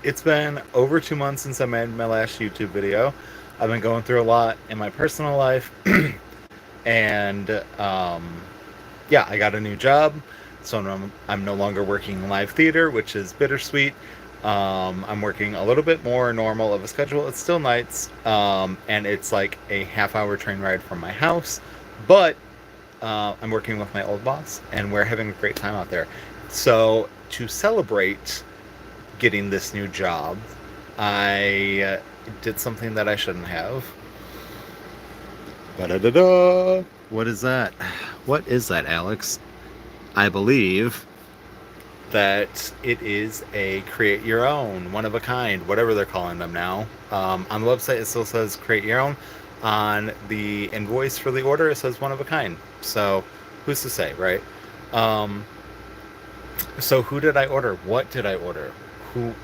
It's been over 2 months since I made my last YouTube video. I've been going through a lot in my personal life, and yeah, I got a new job, so I'm no longer working live theater, which is bittersweet. I'm working a little bit more normal of a schedule. It's still nights, and it's like a half-hour train ride from my house, but I'm working with my old boss, and we're having a great time out there. So to celebrate getting this new job, I did something that I shouldn't have. Ba-da-da-da. What is that? What is that, Alex? I believe that it is a create your own, one of a kind, whatever they're calling them now. On the website, it still says create your own. On the invoice for the order, it says one of a kind. So, who's to say, right? Um, so, who did I order? What did I order? Who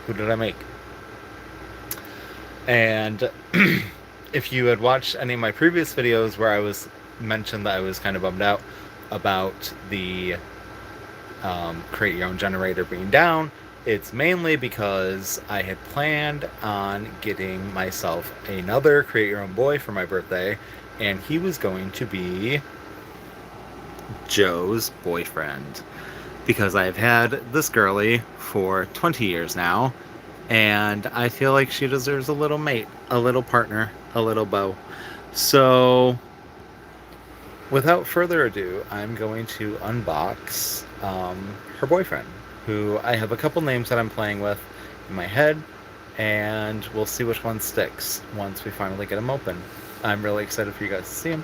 did I make? And if you had watched any of my previous videos where I was mentioned that I was kind of bummed out about the create your own generator being down, it's mainly because I had planned on getting myself another create your own boy for my birthday, and he was going to be Joe's boyfriend. Because I've had this girlie for 20 years now, and I feel like she deserves a little mate, a little partner, a little beau. So, without further ado, I'm going to unbox her boyfriend, who I have a couple names that I'm playing with in my head, and we'll see which one sticks once we finally get him open. I'm really excited for you guys to see him.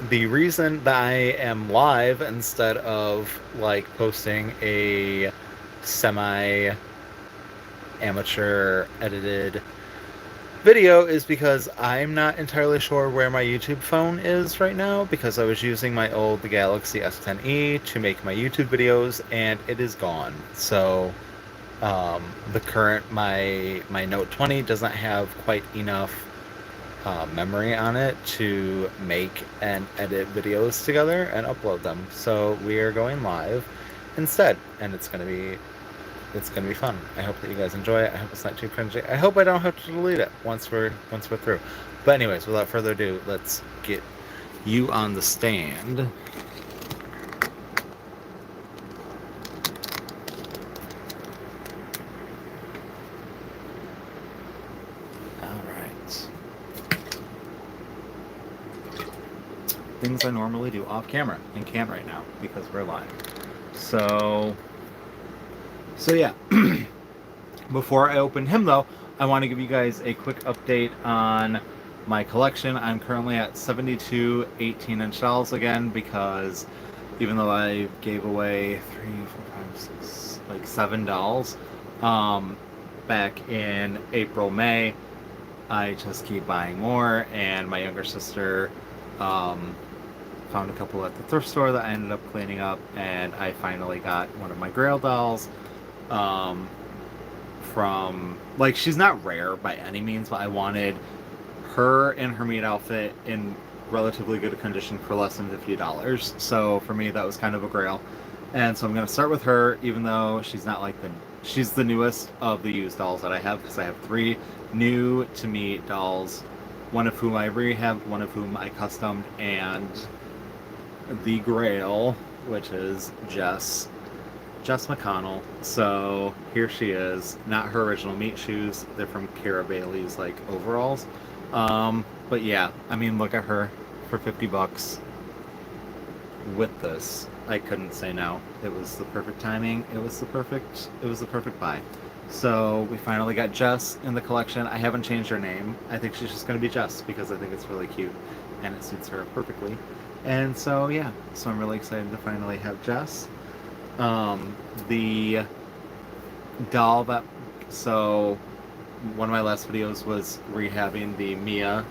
The reason that I am live instead of like posting a semi amateur edited video is because I'm not entirely sure where my YouTube phone is right now, because I was using my old Galaxy S10e to make my YouTube videos and it is gone. So the current my Note 20 doesn't have quite enough memory on it to make and edit videos together and upload them. So we are going live instead, and it's gonna be fun. I hope that you guys enjoy it. I hope it's not too cringy. I hope I don't have to delete it once we're through. But anyways, without further ado, let's get you on the stand. All right. Things I normally do off camera and can't right now because we're live. So yeah. Before I open him, though, I want to give you guys a quick update on my collection. I'm currently at 72 18-inch dolls again, because even though I gave away 3, 4, 5, 6, like 7 dolls back in April, May, I just keep buying more. And my younger sister found a couple at the thrift store that I ended up cleaning up, and I finally got one of my Grail dolls. From, like, she's not rare by any means, but I wanted her and her meat outfit in relatively good condition for less than $50. So for me, that was kind of a grail. And so I'm going to start with her, even though she's not like she's the newest of the used dolls that I have, because I have 3 new to me dolls, one of whom I rehabbed, one of whom I customed, and the grail, which is Jess McConnell. So here she is. Not her original meat shoes. They're from Kara Bailey's like overalls. But yeah, I mean, look at her for $50 with this. I couldn't say no. It was the perfect timing. It was the perfect buy. So we finally got Jess in the collection. I haven't changed her name. I think she's just going to be Jess because I think it's really cute and it suits her perfectly. And so yeah, so I'm really excited to finally have Jess. The doll that, so one of my last videos was rehabbing the Mia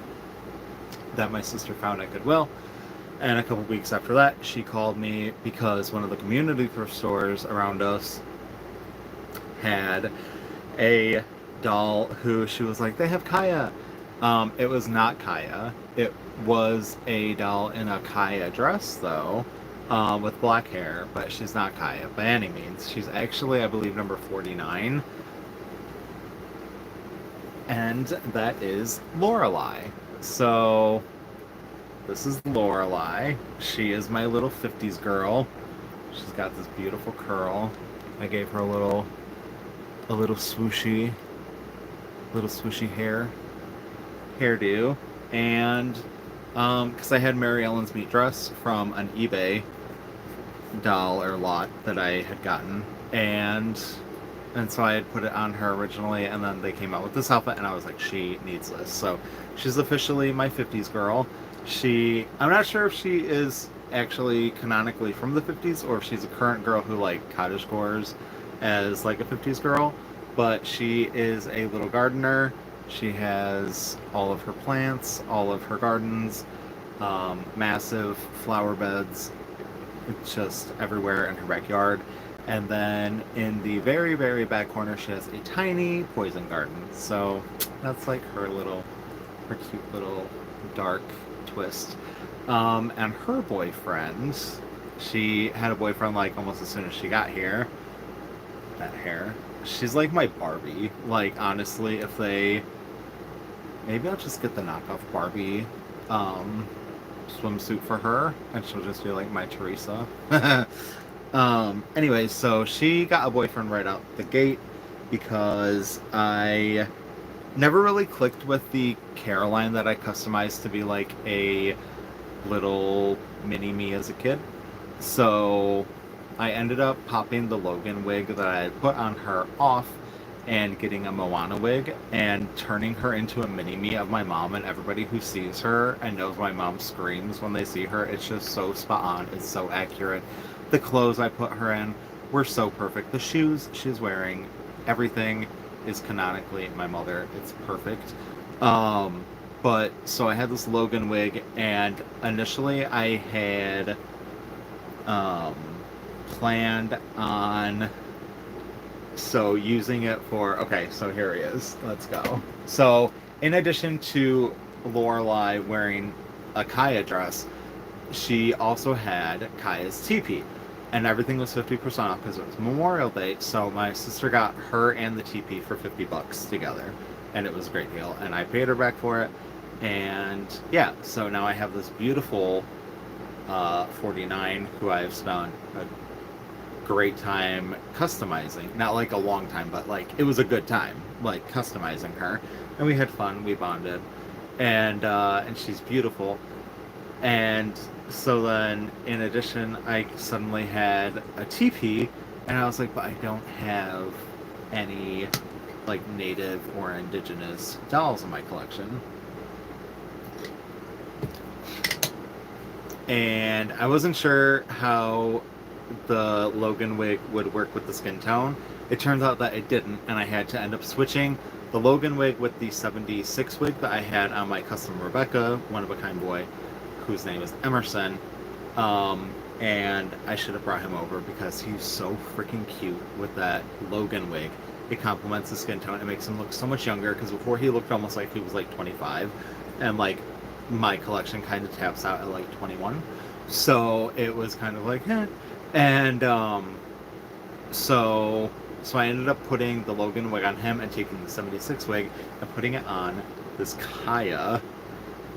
that my sister found at Goodwill, and a couple weeks after that she called me because one of the community thrift stores around us had a doll who she was like, they have Kaya. It was not Kaya. It was a doll in a Kaya dress though, with black hair, but she's not Kaya by any means. She's actually, I believe, number 49. and that is Lorelai. So this is Lorelai. She is my little 50s girl. She's got this beautiful curl. I gave her a little swooshy hairdo, and because I had Mary Ellen's meat dress from an eBay doll or lot that I had gotten, and so I had put it on her originally, and then they came out with this outfit, and I was like, she needs this. So she's officially my 50s girl. I'm not sure if she is actually canonically from the 50s or if she's a current girl who like cottagecores as like a 50s girl, but she is a little gardener. She has all of her plants, all of her gardens, massive flower beds, just everywhere in her backyard. And then in the very, very back corner, she has a tiny poison garden. So that's like her cute little dark twist. And her boyfriend, she had a boyfriend like almost as soon as she got here. That hair. She's like my Barbie. Like, honestly, maybe I'll just get the knockoff Barbie swimsuit for her, and she'll just be like my Teresa. Anyway, so she got a boyfriend right out the gate because I never really clicked with the Caroline that I customized to be like a little mini me as a kid. So I ended up popping the Logan wig that I had put on her off and getting a Moana wig and turning her into a mini me of my mom, and everybody who sees her and knows my mom screams when they see her. It's just so spot on. It's so accurate. The clothes I put her in were so perfect. The shoes she's wearing, everything is canonically my mother. It's perfect. But so I had this Logan wig, and initially I had planned on using it for, okay, so here he is. Let's go. So in addition to Lorelai wearing a Kaya dress, she also had Kaya's teepee, and everything was 50% off because it was Memorial Day. So my sister got her and the teepee for $50 together, and it was a great deal, and I paid her back for it. And yeah, so now I have this beautiful 49 who I've spent a great time customizing. Not like a long time, but like it was a good time, like customizing her, and we had fun. We bonded, and she's beautiful. And so then, in addition, I suddenly had a teepee, and I was like, but I don't have any like native or indigenous dolls in my collection. And I wasn't sure how the Logan wig would work with the skin tone. It turns out that it didn't, and I had to end up switching the Logan wig with the 76 wig that I had on my custom Rebecca one-of-a-kind boy, whose name is Emerson. And I should have brought him over because he's so freaking cute with that Logan wig. It complements the skin tone. It makes him look so much younger, because before he looked almost like he was like 25, and like my collection kind of taps out at like 21. So it was kind of like, eh. And so I ended up putting the Logan wig on him and taking the 76 wig and putting it on this Kaya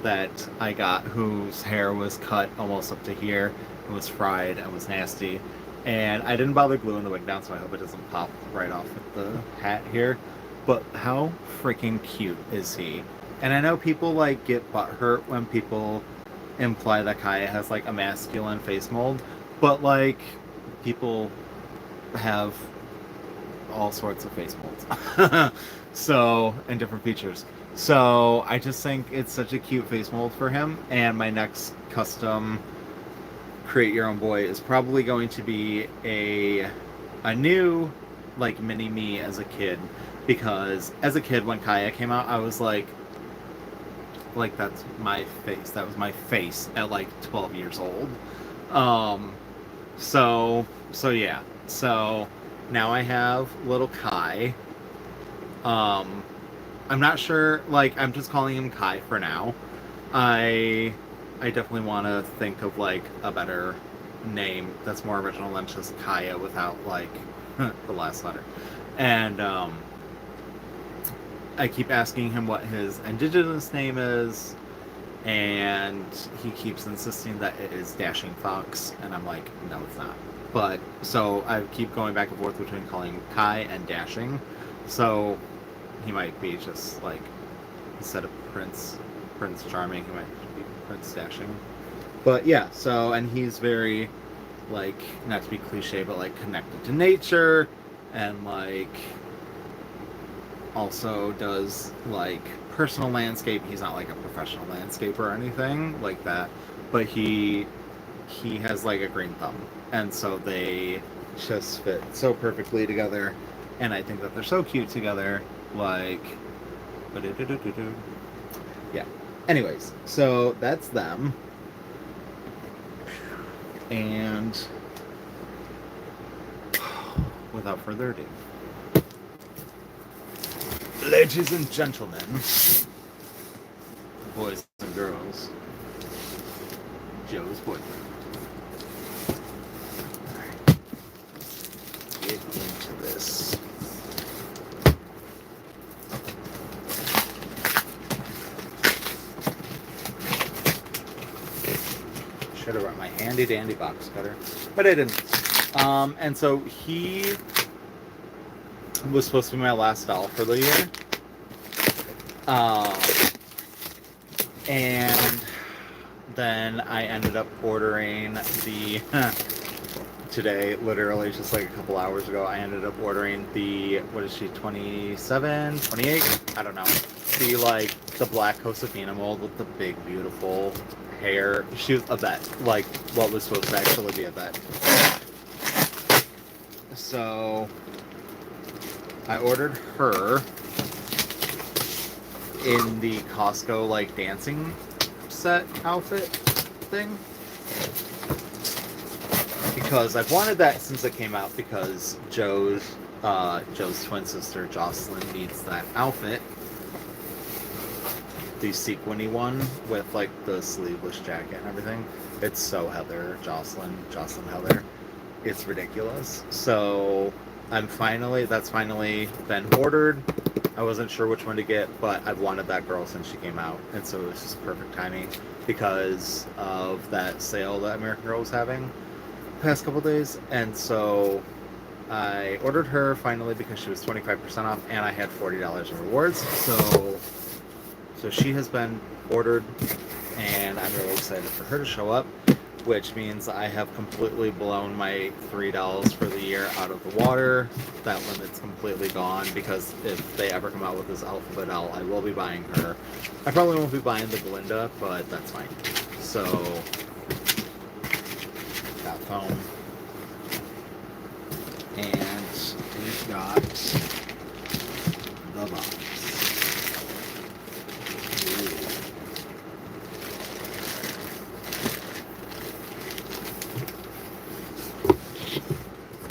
that I got, whose hair was cut almost up to here and was fried and was nasty. And I didn't bother gluing the wig down, so I hope it doesn't pop right off with the hat here. But how freaking cute is he? And I know people like get butthurt when people imply that Kaya has like a masculine face mold, but like people have all sorts of face molds. So, and different features. So I just think it's such a cute face mold for him. And my next custom create your own boy is probably going to be a new like mini me as a kid, because as a kid when Kaya came out, I was like that's my face. That was my face at like 12 years old. So yeah. So now I have little Kai. I'm not sure, like, I'm just calling him Kai for now. I definitely want to think of like a better name that's more original than just Kaya without like the last letter. And I keep asking him what his indigenous name is, and he keeps insisting that it is Dashing Fox, and I'm like, no, it's not. But so I keep going back and forth between calling Kai and Dashing. So he might be just like, instead of Prince Charming, he might be Prince Dashing. But yeah, so, and he's very, like, not to be cliche, but like connected to nature, and like also does like personal landscape. He's not like a professional landscaper or anything like that, but he has like a green thumb, and so they just fit so perfectly together, and I think that they're so cute together. Like, yeah. Anyways, so that's them, and without further ado, ladies and gentlemen, boys and girls, Joe's boyfriend. Alright. Get into this. Should have brought my handy dandy box cutter, but I didn't. And so he was supposed to be my last doll for the year. And then I ended up ordering the today, literally just like a couple hours ago, I ended up ordering the, what is she, 27, 28? I don't know. The black Josefina mold with the big, beautiful hair. She was a vet, like what was supposed to actually be a vet. So I ordered her in the Costco like dancing set outfit thing, because I've wanted that since it came out, because Joe's twin sister Jocelyn needs that outfit, the sequiny one with like the sleeveless jacket and everything. It's so Jocelyn Heather. It's ridiculous. So that's finally been ordered. I wasn't sure which one to get, but I've wanted that girl since she came out, and so it was just perfect timing because of that sale that American Girl was having the past couple days. And so I ordered her finally because she was 25% off, and I had $40 in rewards. So she has been ordered, and I'm really excited for her to show up, which means I have completely blown my $3 for the year out of the water. That limit's completely gone, because if they ever come out with this alphabet doll, I will be buying her. I probably won't be buying the Glinda, but that's fine. So, got foam. And we've got the box.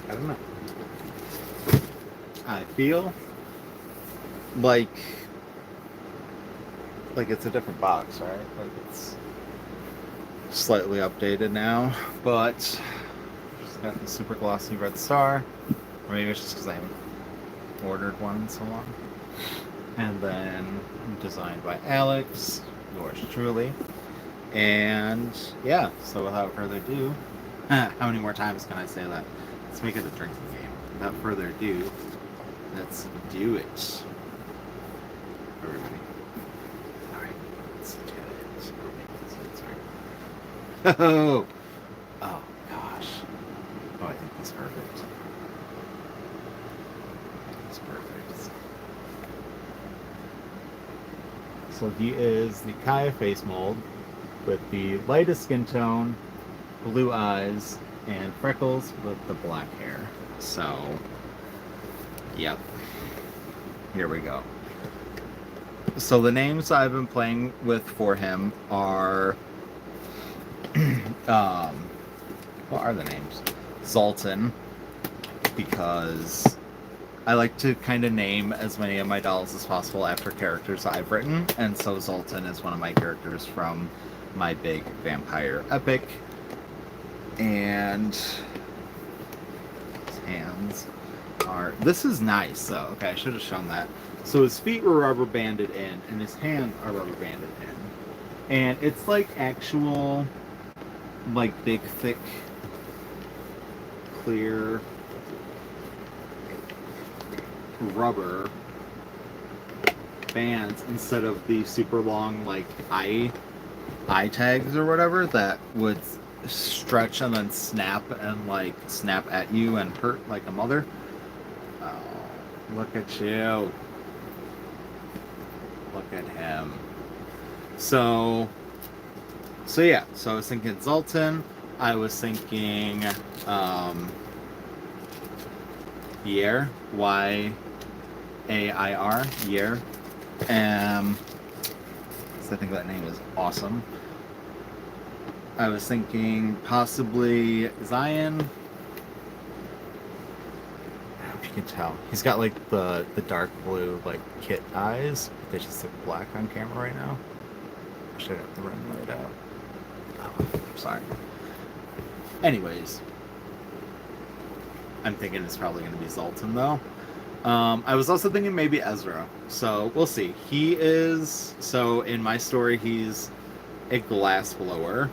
I don't know. I feel like it's a different box, right? Like it's slightly updated now, but just got the super glossy red star. Or maybe it's just because I haven't ordered one in so long. And then designed by Alex, yours truly. And yeah, so without further ado, how many more times can I say that? Let's make it a drinking game. Without further ado, let's do it. Everybody. Alright, let's get it. Oh! Oh, gosh. Oh, I think that's perfect. That's perfect. So he is the Kaya face mold with the lightest skin tone, blue eyes, and freckles with the black hair. So, yep. Here we go. So the names I've been playing with for him are, what are the names? Zoltan, because I like to kind of name as many of my dolls as possible after characters I've written, and so Zoltan is one of my characters from my big vampire epic. And his hands. are. This is nice, though. Okay, I should have shown that. So his feet were rubber banded in, and his hands are rubber banded in, and it's like actual, like big, thick, clear rubber bands instead of the super long like eye tags or whatever that would stretch and then snap and like snap at you and hurt like a mother. Oh, look at you. Look at him. So yeah, so I was thinking Zoltan. I was thinking Yair, Y-A-I-R, Yair. So I think that name is awesome. I was thinking possibly Zion. I don't know if you can tell. He's got like the dark blue like kit eyes. They just look black on camera right now. I should have the ring laid out. Oh, sorry. Anyways, I'm thinking it's probably going to be Zoltan though. I was also thinking maybe Ezra. So we'll see. He is, so in my story, he's a glass blower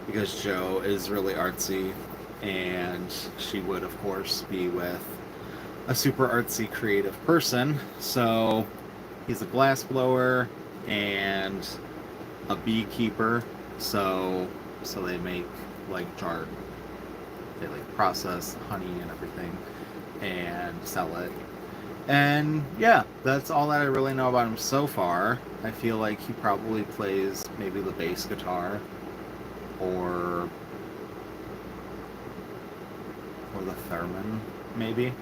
because Joe is really artsy and she would, of course, be with a super artsy creative person. So he's a glass blower and a beekeeper. So they make like jar, they like process honey and everything and sell it. And yeah, that's all that I really know about him so far. I feel like he probably plays maybe the bass guitar or the theremin, maybe.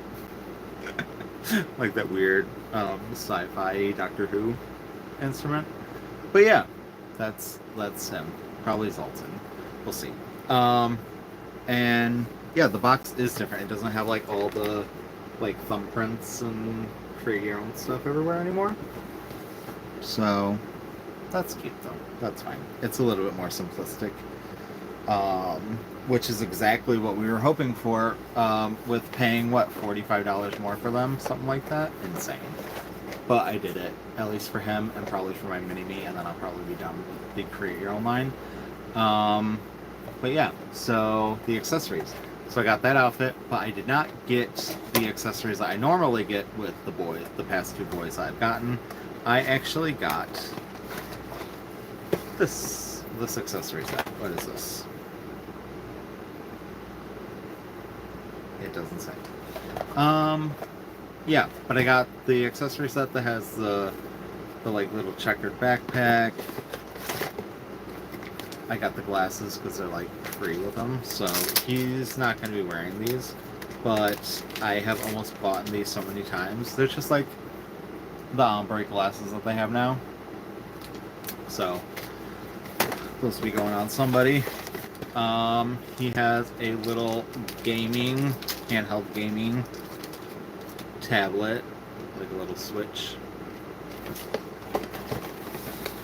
Like that weird sci-fi Doctor Who instrument. But yeah, that's him. Probably Zoltan. We'll see. And yeah, the box is different. It doesn't have like all the like thumbprints and create your own stuff everywhere anymore. So that's cute though. That's fine. It's a little bit more simplistic. Which is exactly what we were hoping for, with paying what, $45 more for them, something like that. Insane. But I did it, at least for him and probably for my mini-me, and then I'll probably be done with the create your own line. But yeah, so the accessories. So I got that outfit, but I did not get the accessories that I normally get with the boys, the past two boys I've gotten. I actually got this accessory set. What is this? It doesn't say. Yeah, but I got the accessory set that has the like little checkered backpack. I got the glasses because they're like free with them, so he's not going to be wearing these. But I have almost bought these so many times. They're just like the ombre glasses that they have now. So supposed to be going on somebody. He has a little handheld gaming tablet, like a little Switch.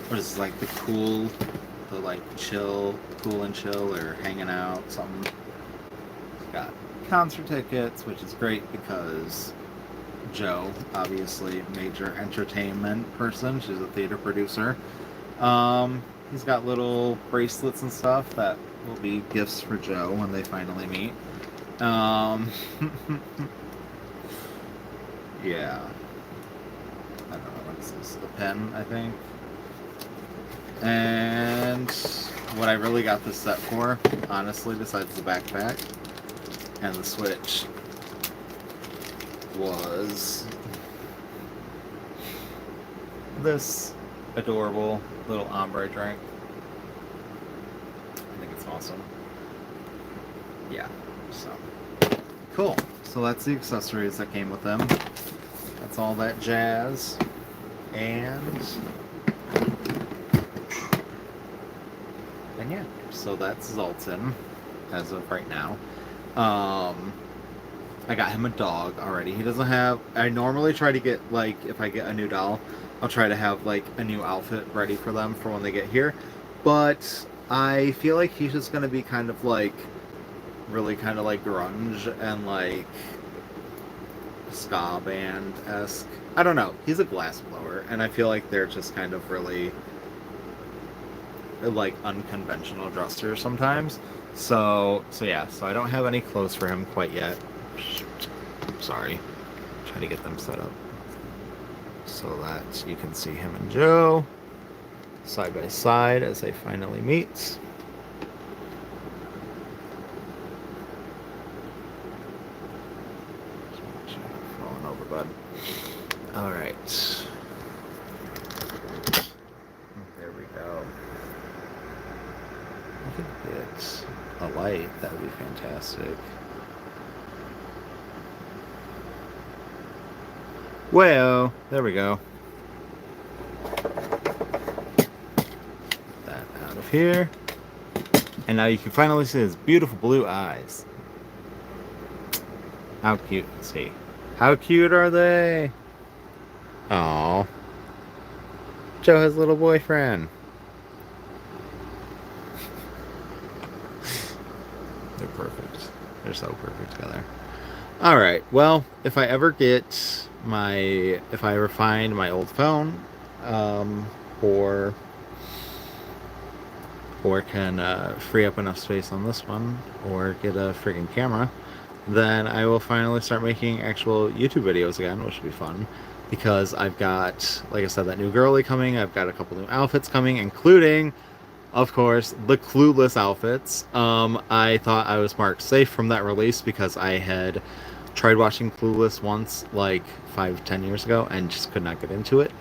What is this, like the cool and chill, or hanging out, something. He's got concert tickets, which is great because Joe, obviously major entertainment person, she's a theater producer. He's got little bracelets and stuff that will be gifts for Joe when they finally meet. Yeah. I don't know, what is this? A pen, I think. And what I really got this set for, honestly, besides the backpack and the Switch, was this adorable little ombre drink. I think it's awesome. Yeah, so cool. So that's the accessories that came with them. That's all that jazz. And yeah, so that's Zoltan as of right now. I got him a dog already. He doesn't have, I normally try to get, like, if I get a new doll, I'll try to have like a new outfit ready for them for when they get here. But I feel like he's just gonna be kind of like, really kind of like grunge and like ska band-esque. I don't know. He's a glass blower, and I feel like they're just kind of really like unconventional dressers sometimes. So yeah. So I don't have any clothes for him quite yet. Sorry. Try to get them set up so that you can see him and Joe side by side as they finally meet. Falling over, bud. All right. There we go. I could get a light. That would be fantastic. Well, there we go. That out of here. And now you can finally see his beautiful blue eyes. How cute is he? How cute are they? Aww. Joe has a little boyfriend. They're perfect. They're so perfect together. Alright, well, if I ever find my old phone, or can free up enough space on this one, or get a friggin' camera, then I will finally start making actual YouTube videos again, which will be fun. Because I've got, like I said, that new girly coming. I've got a couple new outfits coming, including, of course, the Clueless outfits. I thought I was marked safe from that release because I had tried watching Clueless once, like 5-10 years ago, and just could not get into it.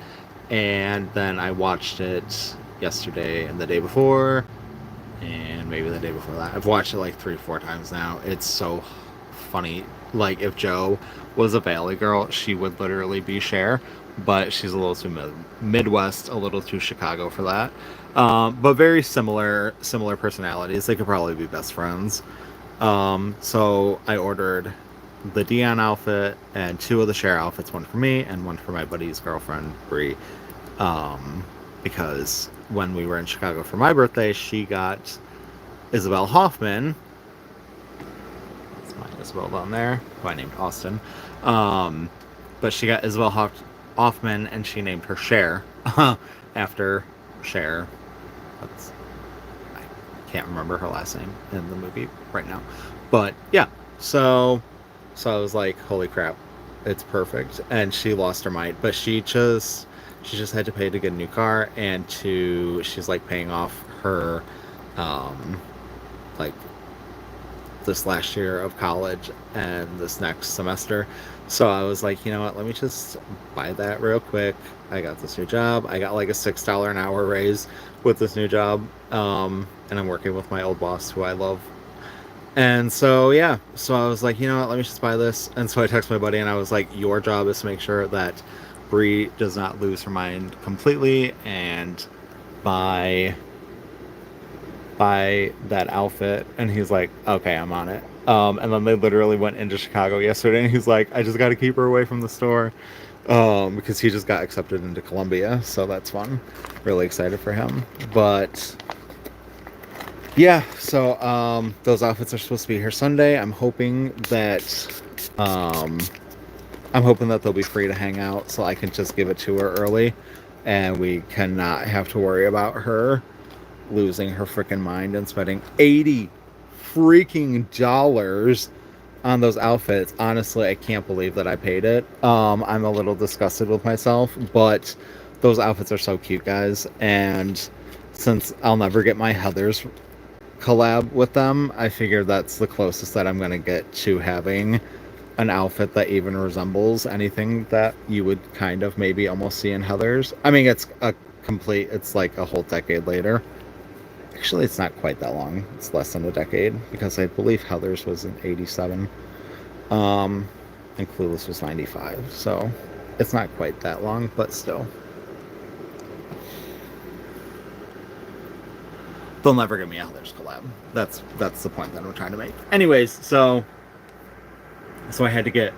And then I watched it yesterday and the day before, and maybe the day before that. I've watched it like 3-4 times now. It's so funny. Like, if Joe was a Valley girl, she would literally be Cher, but she's a little too Midwest, a little too Chicago for that. But very similar personalities. They could probably be best friends. So I ordered the Dion outfit and 2 of the Cher outfits, one for me and one for my buddy's girlfriend, Brie. Because when we were in Chicago for my birthday, she got Isabel Hoffman. That's my Isabel down there, who I named Austin. But she got Isabel Hoffman, and she named her Cher after Cher. I can't remember her last name in the movie right now. But yeah, so I was like, holy crap, it's perfect. And she lost her mind, but she just had to pay to get a new car, and she's like paying off her like this last year of college and this next semester. So I was like, you know what, let me just buy that real quick. I got this new job. I got like a $6 an hour raise with this new job. And I'm working with my old boss, who I love. And so, yeah, so I was like, you know what, let me just buy this. And so I texted my buddy, and I was like, your job is to make sure that Brie does not lose her mind completely and buy that outfit. And he's like, okay, I'm on it. And then they literally went into Chicago yesterday, and he's like, I just got to keep her away from the store, because he just got accepted into Columbia, so that's fun. Really excited for him. But yeah, so those outfits are supposed to be here Sunday. I'm hoping that they'll be free to hang out, so I can just give it to her early, and we cannot have to worry about her losing her freaking mind and spending $80 freaking dollars on those outfits. Honestly, I can't believe that I paid it. I'm a little disgusted with myself, but those outfits are so cute, guys. And since I'll never get my Heathers collab with them, I figured that's the closest that I'm going to get to having an outfit that even resembles anything that you would kind of maybe almost see in Heathers. I mean, it's like a whole decade later. Actually, it's not quite that long. It's less than a decade, because I believe Heathers was in 87. And Clueless was 95. So it's not quite that long, but still. They'll never give me a Heathers collab. That's the point that I'm trying to make. Anyways, so I had to get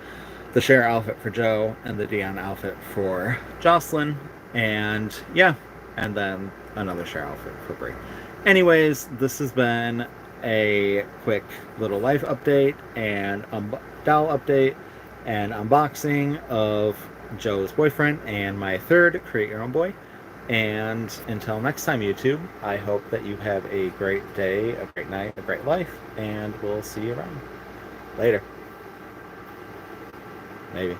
the Cher outfit for Joe and the Dion outfit for Jocelyn. And yeah, and then another Cher outfit for Brie. Anyways, this has been a quick little life update and doll update. an unboxing of Joe's boyfriend and my third Create Your Own Boy. And until next time, YouTube, I hope that you have a great day, a great night, a great life, and we'll see you around. Later. Maybe.